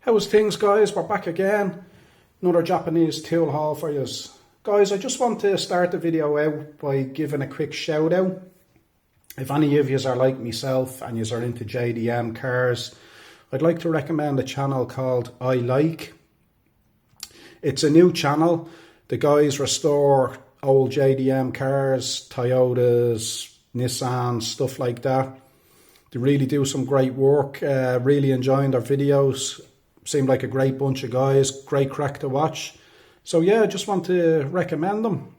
How's things, guys? We're back again. Another Japanese tool haul for you. Guys, I just want to start the video out by giving a quick shout out. If any of you are like myself and you are into JDM cars, I'd like to recommend a channel called ilike. It's a new channel. The guys restore old JDM cars, Toyotas, Nissans, stuff like that. They really do some great work. Really enjoying their videos. Seem like a great bunch of guys. Great crack to watch. So yeah, I just want to recommend them.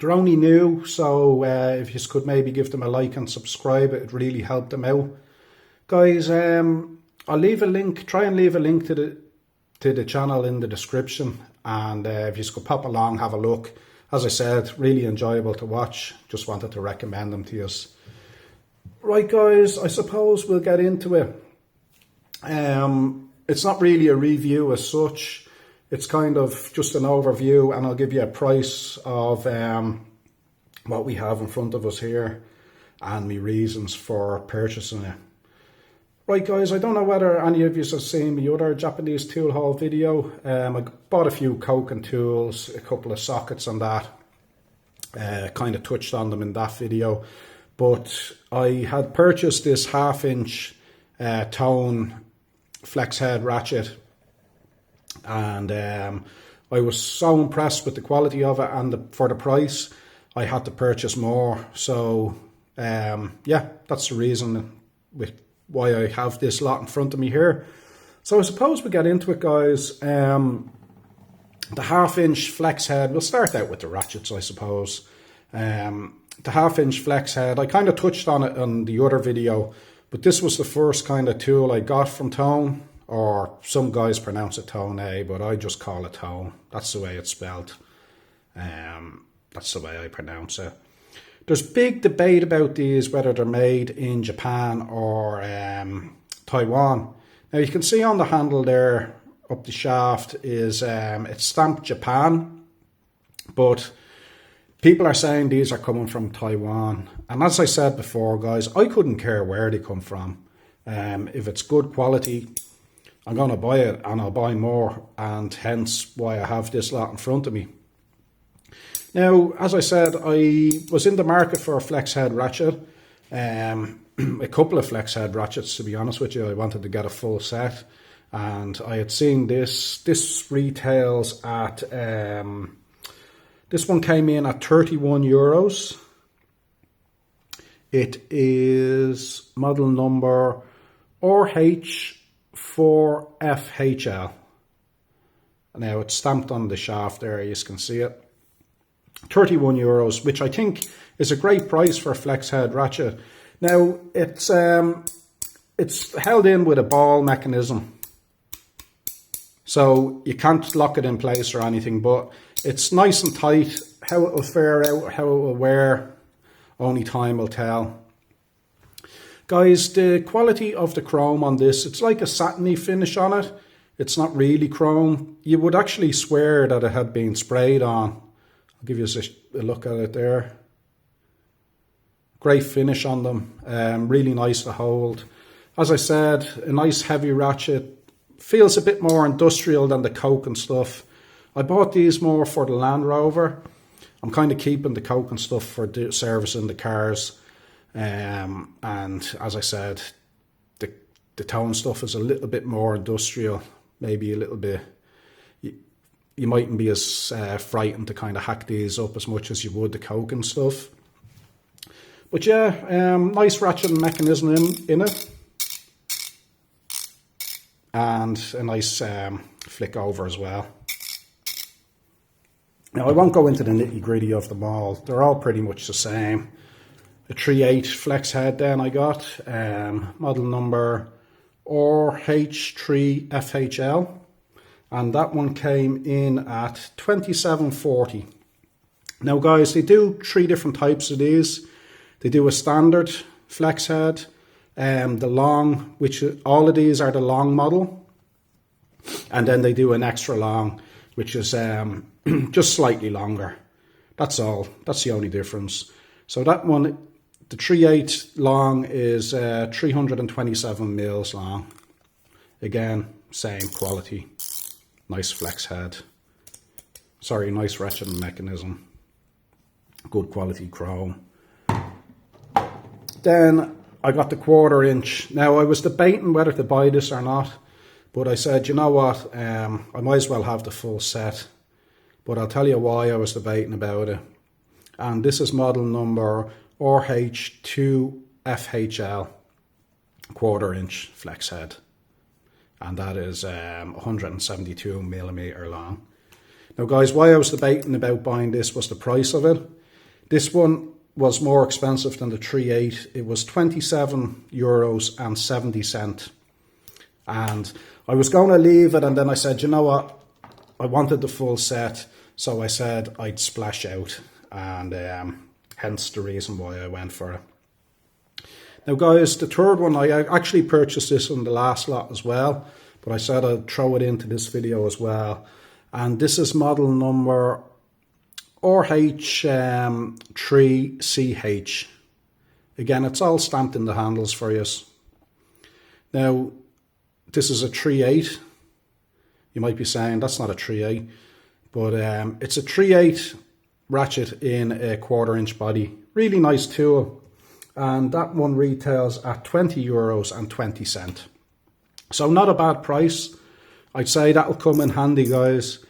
They're only new, so if you could maybe give them a like and subscribe, it'd really help them out. Guys, I'll leave a link. Try and leave a link to the channel in the description. And if you could pop along, have a look. As I said, really enjoyable to watch. Just wanted to recommend them to you. Right, guys, I suppose we'll get into it. It's not really a review as such. It's kind of just an overview, and I'll give you a price of what we have in front of us here and my reasons for purchasing it. Right, guys, I don't know whether any of you have seen my other Japanese tool haul video. I bought a few Koken tools, a couple of sockets on that. Kind of touched on them in that video. But I had purchased this 1/2" tone flex head ratchet, and I was so impressed with the quality of it, and for the price I had to purchase more. So yeah, that's the reason why I have this lot in front of me here. So I suppose we get into it, guys. The 1/2" flex head, we'll start out with the ratchets, I suppose. The 1/2" flex head, I kind of touched on it on the other video, but this was the first kind of tool I got from Tone, or some guys pronounce it Tone A, but I just call it Tone. That's the way it's spelled. That's the way I pronounce it. There's big debate about these, whether they're made in Japan or Taiwan. Now you can see on the handle there, up the shaft, is it's stamped Japan, but people are saying these are coming from Taiwan. And as I said before, guys, I couldn't care where they come from. If it's good quality, I'm going to buy it, and I'll buy more, and hence why I have this lot in front of me. Now, as I said, I was in the market for a flex head ratchet. A couple of flex head ratchets, to be honest with you. I wanted to get a full set, and I had seen this. This retails at... this one came in at €31. It is model number RH4FHL. Now it's stamped on the shaft there, you can see it. €31, which I think is a great price for a flex head ratchet. Now it's held in with a ball mechanism, so you can't lock it in place or anything, but it's nice and tight. How it will fare out, how it will wear, only time will tell. Guys, the quality of the chrome on this, it's like a satiny finish on it. It's not really chrome. You would actually swear that it had been sprayed on. I'll give you a look at it there. Great finish on them. Really nice to hold. As I said, a nice heavy ratchet. Feels a bit more industrial than the Coke and stuff. I bought these more for the Land Rover. I'm kind of keeping the Coke and stuff for servicing the cars. And as I said, the Tone stuff is a little bit more industrial. Maybe a little bit. You mightn't be as frightened to kind of hack these up as much as you would the Coke and stuff. But yeah, nice ratchet mechanism in it. And a nice flick over as well. Now, I won't go into the nitty-gritty of them all. They're all pretty much the same. A 3/8 flex head then I got. Model number RH3FHL. And that one came in at $27.40. Now, guys, they do 3 different types of these. They do a standard flex head. The long, which all of these are the long model. And then they do an extra long, which is just slightly longer. That's all. That's the only difference. So that one, the 3/8 long is 327 mils long. Again, same quality. Nice flex head. Sorry, nice ratcheting mechanism. Good quality chrome. Then I got the 1/4 inch. Now I was debating whether to buy this or not, but I said, you know what, I might as well have the full set. But I'll tell you why I was debating about it. And this is model number RH2FHL, 1/4 inch flex head. And that is 172 millimeter long. Now guys, why I was debating about buying this was the price of it. This one was more expensive than the 3.8. It was €27.70. And I was going to leave it, and then I said, you know what, I wanted the full set, so I said I'd splash out, and hence the reason why I went for it. Now guys, the third one, I actually purchased this on the last lot as well, but I said I'd throw it into this video as well. And this is model number RH3CH. Again, it's all stamped in the handles for you. Now, this is a 3.8. You might be saying that's not a 3.8, but it's a 3.8 ratchet in a 1/4 inch body. Really nice tool. And that one retails at €20.20. So not a bad price. I'd say that'll come in handy, guys.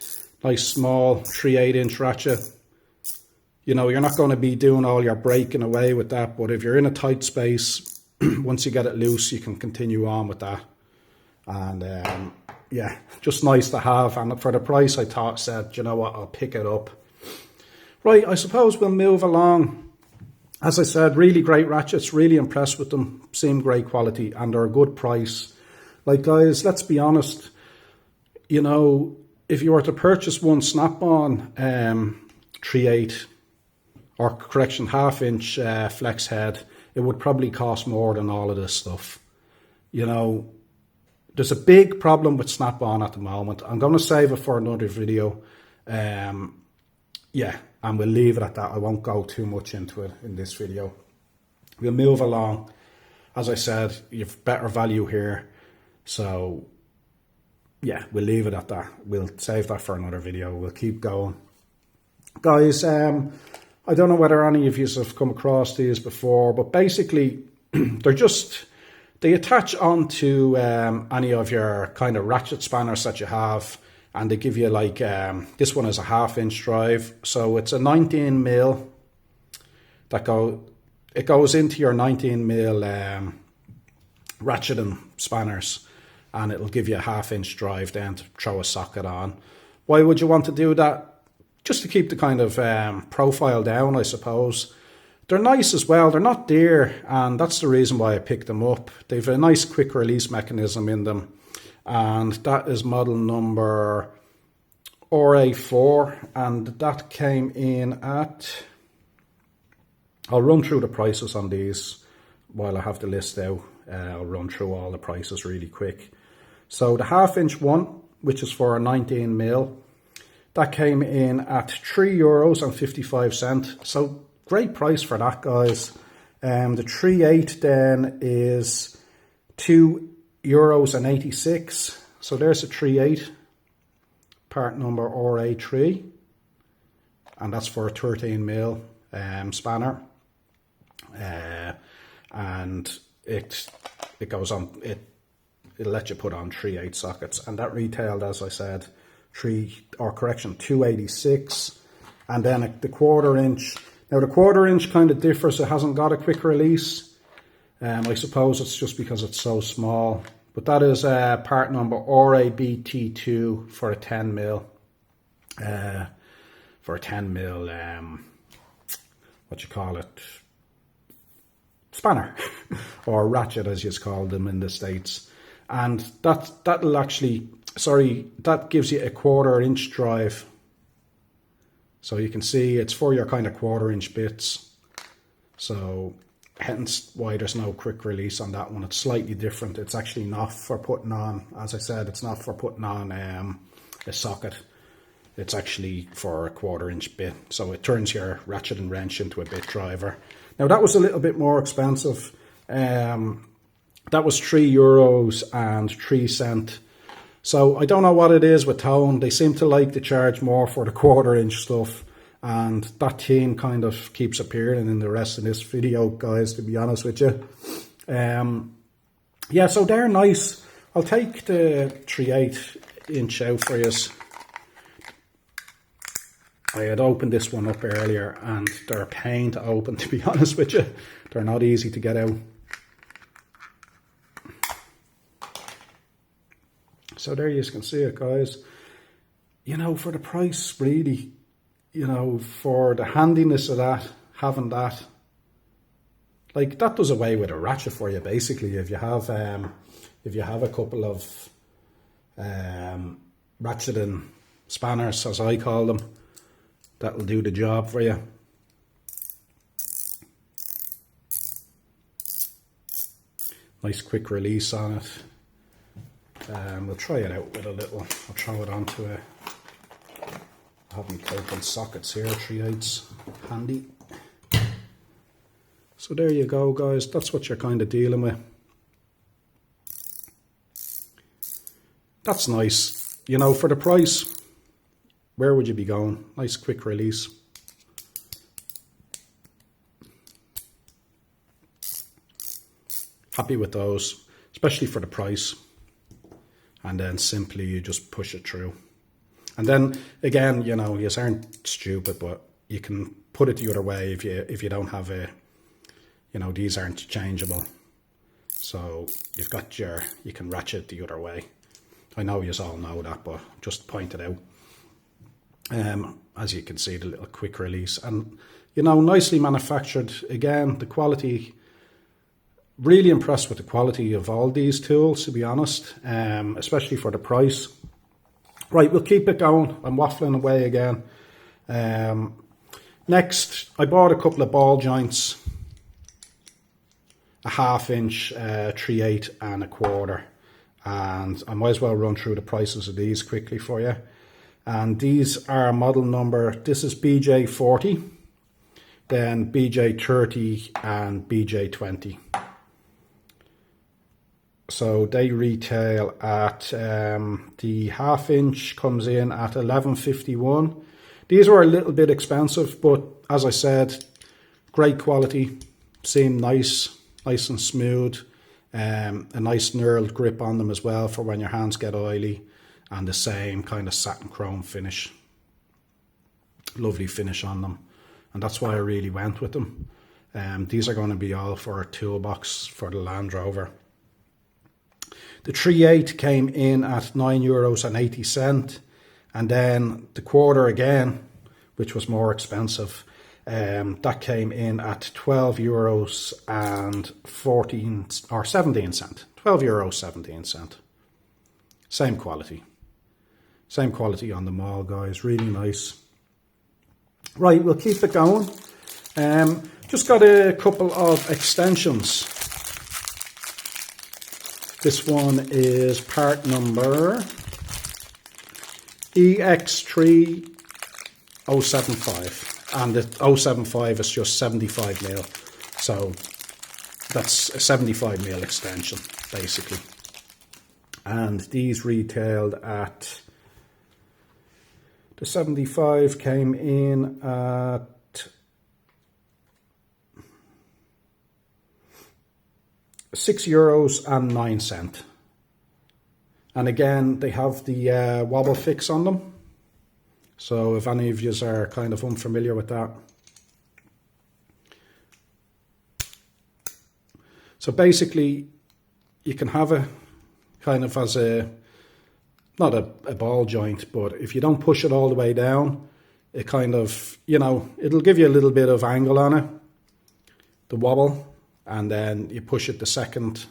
Nice small 3/8 inch ratchet. You know, you're not going to be doing all your breaking away with that, but if you're in a tight space, once you get it loose, you can continue on with that. And yeah, just nice to have. And for the price, I said, you know what, I'll pick it up. Right, I suppose we'll move along. As I said, really great ratchets, really impressed with them. Seem great quality, and they're a good price. Like guys, let's be honest, you know, if you were to purchase one snap-on 3.8, or correction, 1/2 inch flex head, it would probably cost more than all of this stuff. You know, there's a big problem with snap-on at the moment. I'm going to save it for another video. Yeah, and we'll leave it at that. I won't go too much into it in this video. We'll move along. As I said, you've better value here. So, yeah, we'll leave it at that. We'll save that for another video. We'll keep going. Guys, I don't know whether any of you have come across these before, but basically, they attach onto any of your kind of ratchet spanners that you have, and they give you like, this one is a 1/2 inch drive, so it's a 19 mil it goes into your 19 mil ratcheting spanners, and it'll give you a 1/2 inch drive then to throw a socket on. Why would you want to do that? Just to keep the kind of profile down, I suppose. They're nice as well. They're not dear, and that's the reason why I picked them up. They've a nice quick release mechanism in them, and that is model number RA4, and that came in at, I'll run through the prices on these while I have the list out. I'll run through all the prices really quick. So the 1/2 inch one, which is for a 19 mil, that came in at €3.55. So great price for that, guys. The 3.8 then is €2.86. So there's a 3.8, part number RA3, and that's for a 13 mil spanner. And it goes on, it'll let you put on 3.8 sockets, and that retailed, as I said, €2.86. And then the 1/4 inch. Now the 1/4 inch kind of differs. It hasn't got a quick release. I suppose it's just because it's so small. But that is part number RABT2 for a 10 mil. What you call it? Spanner or ratchet, as you call them in the States. And that'll actually, that gives you a 1/4 inch drive. So you can see it's for your kind of 1/4 inch bits. So hence why there's no quick release on that one. It's slightly different. It's actually not for putting on, as I said, it's not for putting on a socket. It's actually for a 1/4 inch bit. So it turns your ratchet and wrench into a bit driver. Now that was a little bit more expensive. That was €3.03. So I don't know what it is with Tone. They seem to like to charge more for the 1/4 inch stuff. And that theme kind of keeps appearing in the rest of this video, guys, to be honest with you. Yeah, so they're nice. I'll take the 3/8 inch out for you. I had opened this one up earlier and they're a pain to open, to be honest with you. They're not easy to get out. So there you can see it, guys. You know, for the price, really, you know, for the handiness of that, having that, like that does away with a ratchet for you, basically. If you have a couple of ratcheting spanners, as I call them, that'll do the job for you. Nice quick release on it. We'll try it out with a little. I'll throw it onto a. I have my open sockets here, 3/8 handy. So there you go, guys. That's what you're kind of dealing with. That's nice. You know, for the price, where would you be going? Nice quick release. Happy with those, especially for the price. And then simply you just push it through. And then again, you know, you aren't stupid, but you can put it the other way if you don't have a, you know, these aren't changeable. So you've got you can ratchet the other way. I know you all know that, but just point it out. As you can see, the little quick release, and you know, nicely manufactured. Again, the quality, really impressed with the quality of all these tools, to be honest, especially for the price. Right, we'll keep it going. I'm waffling away again. Next, I bought a couple of ball joints, a 1/2 inch, 3/8 and a 1/4, and I might as well run through the prices of these quickly for you. And these are model number, this is BJ40, then BJ30 and BJ20. So they retail at, the 1/2 inch comes in at $11.51. These were a little bit expensive, but as I said, great quality, seem nice and smooth. A nice knurled grip on them as well for when your hands get oily, and the same kind of satin chrome finish. Lovely finish on them, and that's why I really went with them. These are going to be all for a toolbox for the Land Rover. The 3/8 came in at €9.80, and then the 1/4 again, which was more expensive, that came in at €12.14 or 17 cent. €12.17. Same quality on them all, guys. Really nice. Right, we'll keep it going. Just got a couple of extensions. This one is part number EX3075, and the 075 is just 75 mil, so that's a 75 mil extension basically. And these retailed at, the 75 came in at €6.09. And again, they have the wobble fix on them. So if any of you are kind of unfamiliar with that. So basically, you can have a kind of as a, not a ball joint, but if you don't push it all the way down, it kind of, you know, it'll give you a little bit of angle on it, the wobble. And then you push it the second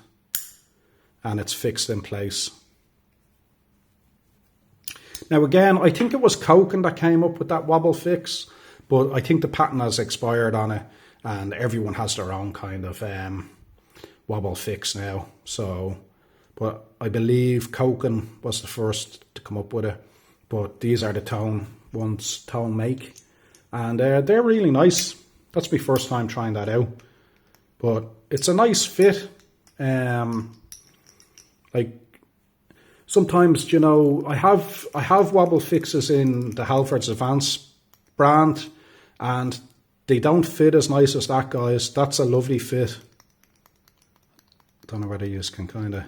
and it's fixed in place. Now again, I think it was Koken that came up with that wobble fix, but I think the patent has expired on it and everyone has their own kind of wobble fix now. So, but I believe Koken was the first to come up with it, but these are the Tone ones, Tone make, and they're really nice. That's my first time trying that out. But it's a nice fit. Like, sometimes, you know, I have wobble fixes in the Halfords Advance brand, and they don't fit as nice as that, guys. That's a lovely fit. Don't know whether you can kind of,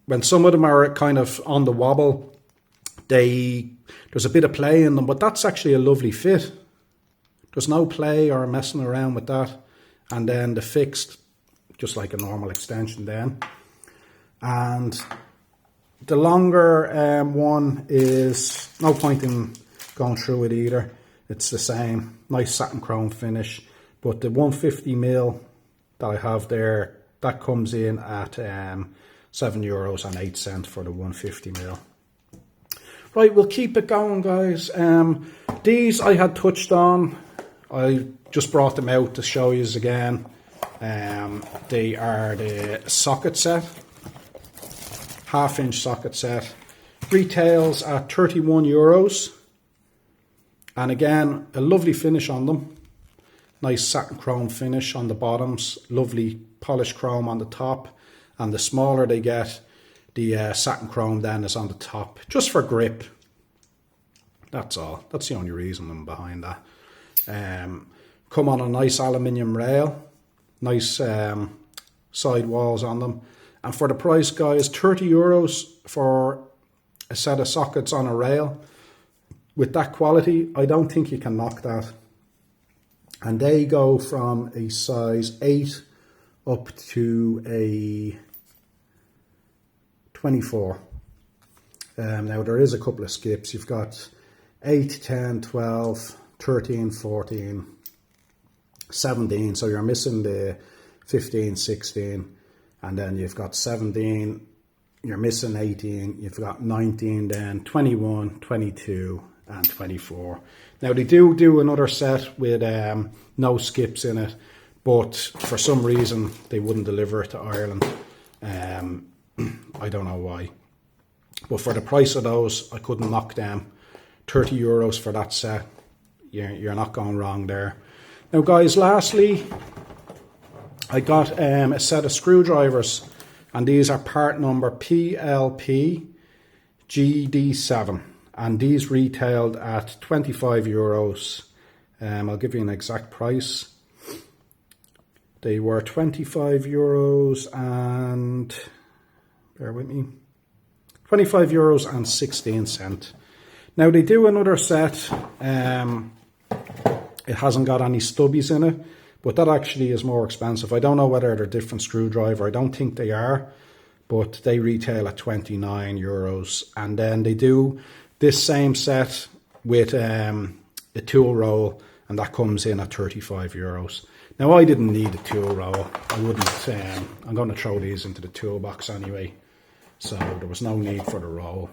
when some of them are kind of on the wobble, there's a bit of play in them, but that's actually a lovely fit. There's no play or messing around with that. And then the fixed, just like a normal extension then. And the longer one is, no point in going through it either. It's the same, nice satin chrome finish. But the 150mm that I have there, that comes in at €7.08 for the 150mm. Right, we'll keep it going, guys. These I had touched on. I just brought them out to show you again. They are the socket set, half-inch socket set. Retails at €31. And again, a lovely finish on them. Nice satin chrome finish on the bottoms. Lovely polished chrome on the top. And the smaller they get, the satin chrome then is on the top, just for grip. That's all. That's the only reason I'm behind that. Come on a nice aluminium rail. Nice side walls on them. And for the price, guys, €30 for a set of sockets on a rail. With that quality, I don't think you can knock that. And they go from a size 8 up to a 24. Now there is a couple of skips. You've got 8, 10, 12, 13, 14, 17. So you're missing the 15, 16. And then you've got 17. You're missing 18. You've got 19 then, 21, 22 and 24. Now they do another set with no skips in it. But for some reason they wouldn't deliver it to Ireland. I don't know why. But for the price of those, I couldn't knock them. €30 for that set. You're not going wrong there. Now, guys, lastly, I got a set of screwdrivers, and these are part number PLP GD7, and these retailed at €25. I'll give you an exact price. They were €25 and, bear with me, €25.16. Now they do another set. It hasn't got any stubbies in it, but that actually is more expensive. I don't know whether they're different screwdriver. I don't think they are, but they retail at €29. And then they do this same set with a tool roll, and that comes in at €35. Now I didn't need a tool roll. I wouldn't. I'm going to throw these into the toolbox anyway, so there was no need for the roll.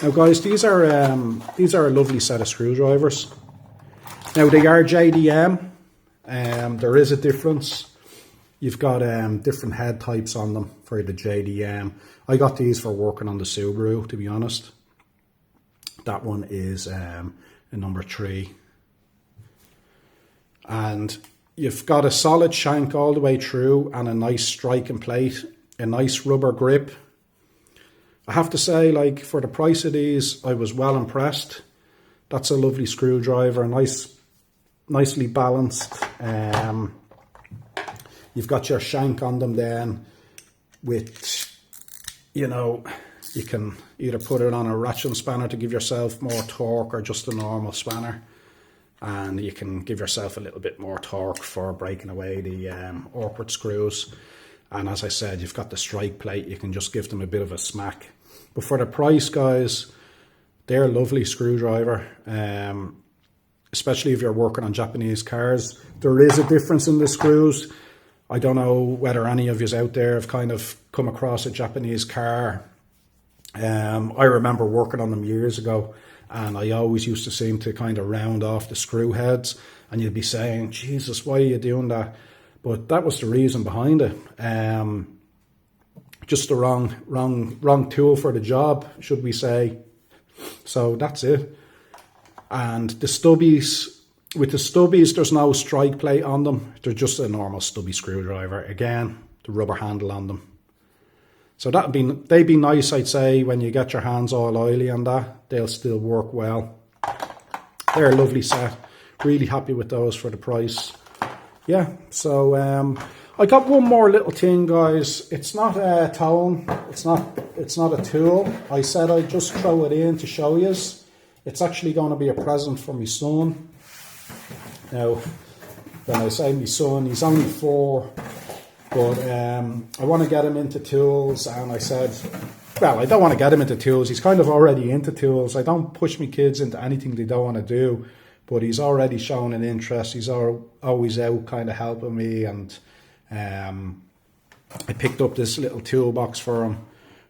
Now, guys, these are a lovely set of screwdrivers. Now they are JDM. There is a difference. You've got different head types on them for the JDM. I got these for working on the Subaru, to be honest. That one is a number 3. And you've got a solid shank all the way through and a nice striking plate, a nice rubber grip. I have to say, like, for the price of these, I was well impressed. That's a lovely screwdriver, nicely balanced. You've got your shank on them then with, you know, you can either put it on a ratchet spanner to give yourself more torque or just a normal spanner. And you can give yourself a little bit more torque for breaking away the awkward screws. And as I said, you've got the strike plate. You can just give them a bit of a smack. But for the price, guys, they're a lovely screwdriver. Especially if you're working on Japanese cars. There is a difference in the screws. I don't know whether any of you out there have kind of come across a Japanese car. I remember working on them years ago, and I always used to seem to kind of round off the screw heads, and you'd be saying, Jesus, why are you doing that? But that was the reason behind it. Just the wrong tool for the job, should we say. So that's it. And the stubbies, with the stubbies, there's no strike plate on them. They're just a normal stubby screwdriver. Again, the rubber handle on them. So they'd be nice, I'd say, when you get your hands all oily on that. They'll still work well. They're a lovely set. Really happy with those for the price. Yeah, so I got one more little thing, guys. It's not a tone. It's not a tool. I said I'd just throw it in to show you. It's actually going to be a present for my son. Now, when I say my son, he's only 4. But I want to get him into tools, and I said, well, I don't want to get him into tools. He's kind of already into tools. I don't push my kids into anything they don't want to do, but he's already shown an interest. He's always out kind of helping me, and I picked up this little toolbox for him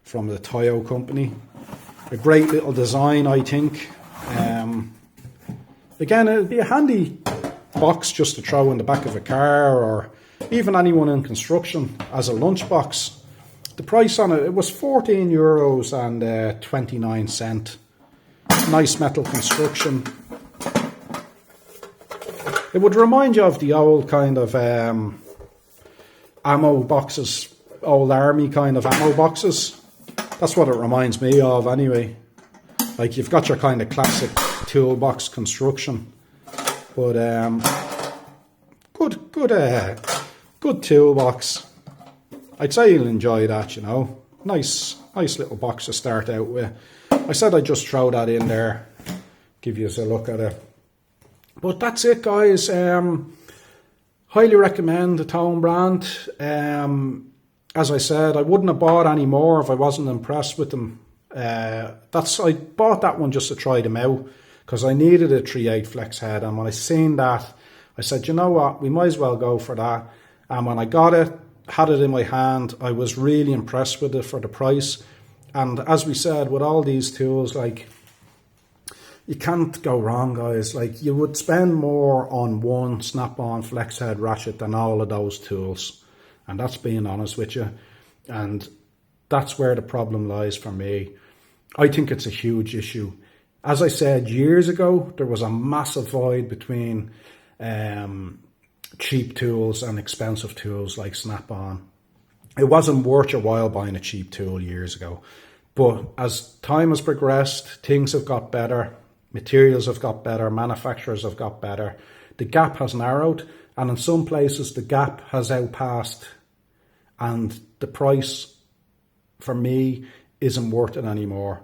from the Toyo company. A great little design, I think. Again, it'd be a handy box just to throw in the back of a car, or even anyone in construction as a lunchbox. The price on it was €14.29. Nice metal construction. It would remind you of the old kind of ammo boxes, old army kind of ammo boxes. That's what it reminds me of anyway. Like, you've got your kind of classic toolbox construction. But good toolbox. I'd say you'll enjoy that, you know. Nice little box to start out with. I said I'd just throw that in there, give you a look at it. But that's it, guys. Highly recommend the Tone brand. As I said, I wouldn't have bought any more if I wasn't impressed with them. I bought that one just to try them out, because I needed a 3/8 flex head, and when I seen that, I said, you know what, we might as well go for that. And when I got it, had it in my hand, I was really impressed with it for the price. And as we said, with all these tools, like, you can't go wrong, guys. Like, you would spend more on one snap-on flex head ratchet than all of those tools. And that's being honest with you. And that's where the problem lies for me. I think it's a huge issue. As I said years ago, there was a massive void between cheap tools and expensive tools like Snap-on. It wasn't worth your while buying a cheap tool years ago. But as time has progressed, things have got better, materials have got better, manufacturers have got better. The gap has narrowed, and in some places the gap has outpassed, and the price for me isn't worth it anymore.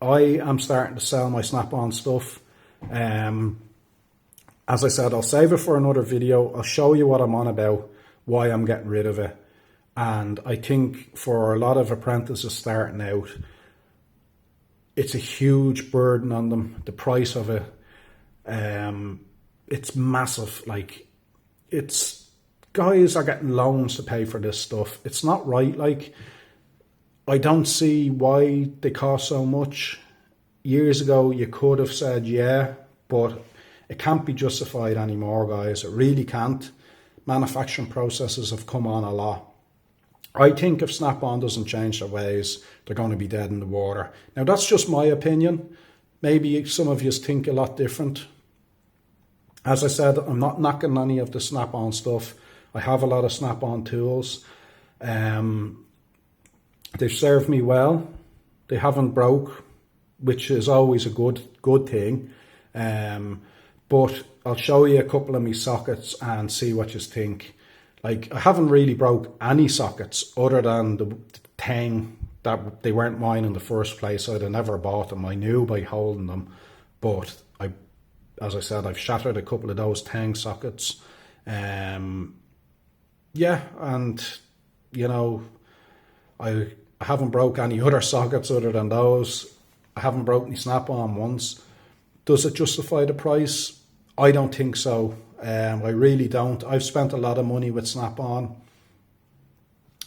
I am starting to sell my Snap-on stuff. As I said, I'll save it for another video. I'll show you what I'm on about, why I'm getting rid of it. And I think for a lot of apprentices starting out, it's a huge burden on them. The price of it, it's massive. Like, guys are getting loans to pay for this stuff. It's not right. Like, I don't see why they cost so much. Years ago, you could have said, yeah, but it can't be justified anymore, guys. It really can't. Manufacturing processes have come on a lot. I think if Snap-on doesn't change their ways, they're going to be dead in the water. Now, that's just my opinion. Maybe some of you think a lot different. As I said, I'm not knocking any of the Snap-on stuff. I have a lot of Snap-on tools. They've served me well. They haven't broke, which is always a good thing. But I'll show you a couple of my sockets and see what you think. Like, I haven't really broke any sockets other than the thing that they weren't mine in the first place. I'd have never bought them. I knew by holding them. But as I said, I've shattered a couple of those Tang sockets. Yeah, and you know, I haven't broke any other sockets other than those. I haven't broken any Snap-on once. Does it justify the price? I don't think so. I really don't. I've spent a lot of money with Snap-on.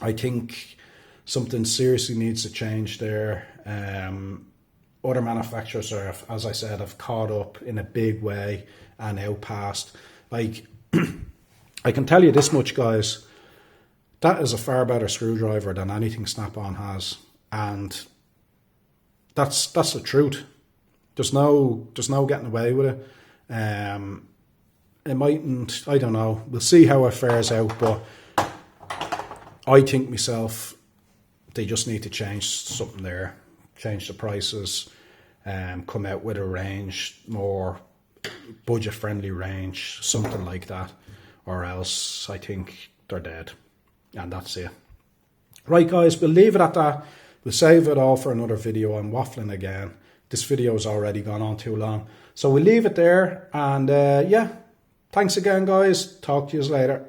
I think something seriously needs to change there. Other manufacturers are, as I said, have caught up in a big way and outpassed. Like, I can tell you this much, guys. That is a far better screwdriver than anything Snap-on has, and that's the truth. There's no getting away with it. It mightn't. I don't know. We'll see how it fares out. But I think myself, They just need to change something there, change the prices, come out with a range, more budget-friendly range, something like that, or else I think they're dead. And that's it. Right, guys, we'll leave it at that. We'll save it all for another video. I'm waffling again. This video has already gone on too long. So we'll leave it there. And yeah, thanks again, guys. Talk to you later.